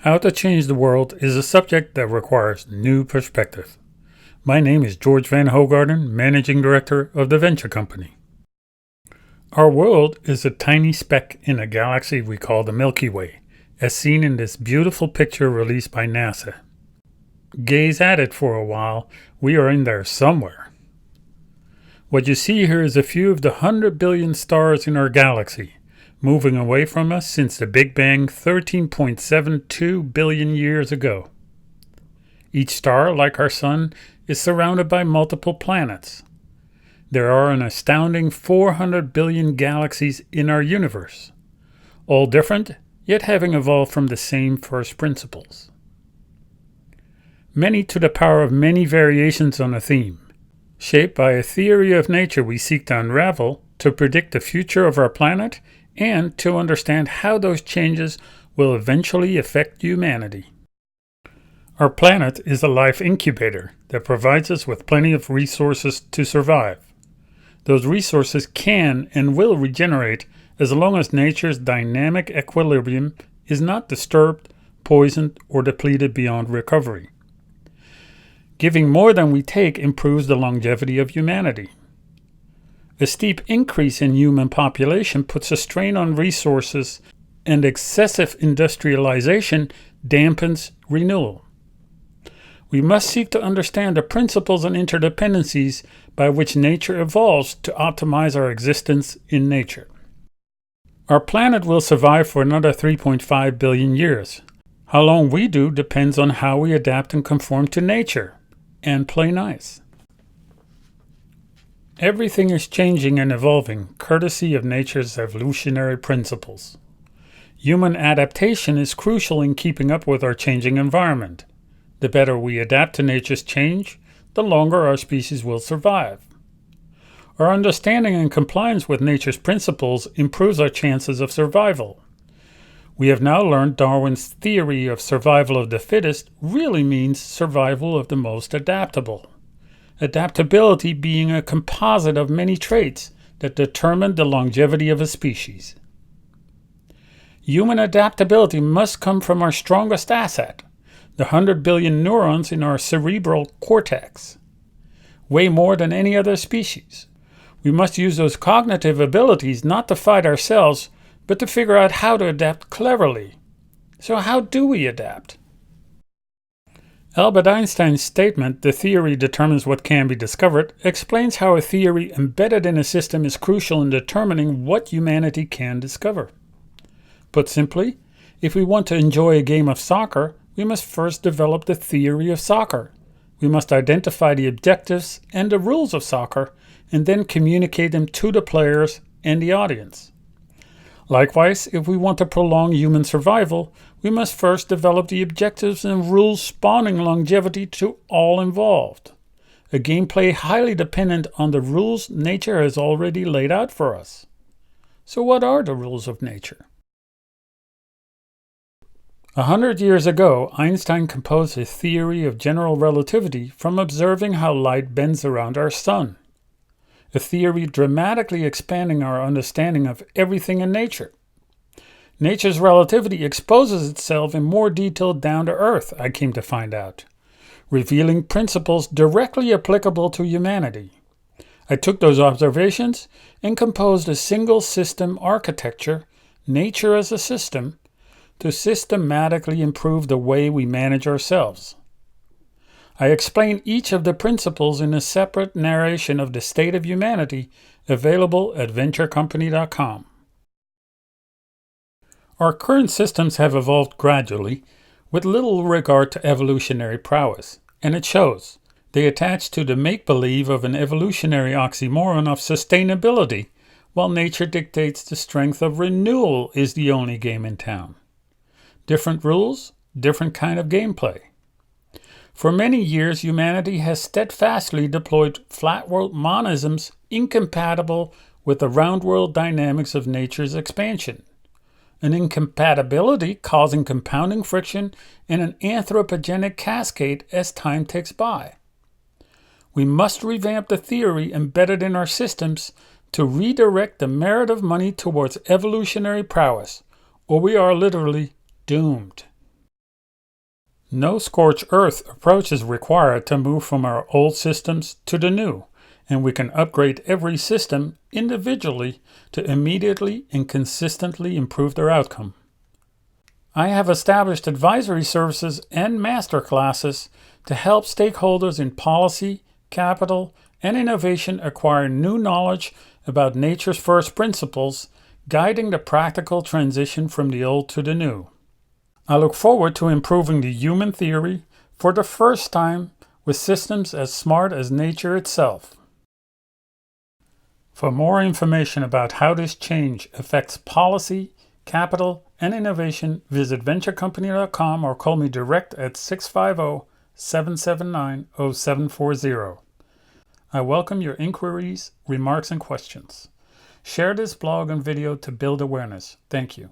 How to change the world is a subject that requires new perspective. My name is George Van Hogarden, Managing Director of the Venture Company. Our world is a tiny speck in a galaxy we call the Milky Way, as seen in this beautiful picture released by NASA. Gaze at it for a while, we are in there somewhere. What you see here is a few of the 100 billion stars in our galaxy, moving away from us since the Big Bang 13.72 billion years ago. Each star, like our Sun, is surrounded by multiple planets. There are an astounding 400 billion galaxies in our universe, all different, yet having evolved from the same first principles. Many to the power of many variations on a theme, shaped by a theory of nature we seek to unravel to predict the future of our planet and to understand how those changes will eventually affect humanity. Our planet is a life incubator that provides us with plenty of resources to survive. Those resources can and will regenerate as long as nature's dynamic equilibrium is not disturbed, poisoned, or depleted beyond recovery. Giving more than we take improves the longevity of humanity. A steep increase in human population puts a strain on resources, and excessive industrialization dampens renewal. We must seek to understand the principles and interdependencies by which nature evolves to optimize our existence in nature. Our planet will survive for another 3.5 billion years. How long we do depends on how we adapt and conform to nature, and play nice. Everything is changing and evolving, courtesy of nature's evolutionary principles. Human adaptation is crucial in keeping up with our changing environment. The better we adapt to nature's change, the longer our species will survive. Our understanding and compliance with nature's principles improves our chances of survival. We have now learned Darwin's theory of survival of the fittest really means survival of the most adaptable. Adaptability being a composite of many traits that determine the longevity of a species. Human adaptability must come from our strongest asset, the 100 billion neurons in our cerebral cortex. Way more than any other species. We must use those cognitive abilities not to fight ourselves, but to figure out how to adapt cleverly. So how do we adapt? Albert Einstein's statement, "The theory determines what can be discovered," explains how a theory embedded in a system is crucial in determining what humanity can discover. Put simply, if we want to enjoy a game of soccer, we must first develop the theory of soccer. We must identify the objectives and the rules of soccer, and then communicate them to the players and the audience. Likewise, if we want to prolong human survival, we must first develop the objectives and rules spawning longevity to all involved. A gameplay highly dependent on the rules nature has already laid out for us. So what are the rules of nature? 100 years ago, Einstein composed his theory of general relativity from observing how light bends around our sun. A theory dramatically expanding our understanding of everything in nature. Nature's relativity exposes itself in more detail down to earth, I came to find out, revealing principles directly applicable to humanity. I took those observations and composed a single system architecture, nature as a system, to systematically improve the way we manage ourselves. I explain each of the principles in a separate narration of the state of humanity, available at venturecompany.com. Our current systems have evolved gradually, with little regard to evolutionary prowess, and it shows. They attach to the make-believe of an evolutionary oxymoron of sustainability, while nature dictates the strength of renewal is the only game in town. Different rules, different kind of gameplay. For many years, humanity has steadfastly deployed flat world monisms incompatible with the round world dynamics of nature's expansion. An incompatibility causing compounding friction and an anthropogenic cascade as time ticks by. We must revamp the theory embedded in our systems to redirect the merit of money towards evolutionary prowess, or we are literally doomed. No scorched earth approach is required to move from our old systems to the new, and we can upgrade every system individually to immediately and consistently improve their outcome. I have established advisory services and master classes to help stakeholders in policy, capital, and innovation acquire new knowledge about nature's first principles, guiding the practical transition from the old to the new. I look forward to improving the human theory for the first time with systems as smart as nature itself. For more information about how this change affects policy, capital, and innovation, visit venturecompany.com or call me direct at 650-779-0740. I welcome your inquiries, remarks, and questions. Share this blog and video to build awareness. Thank you.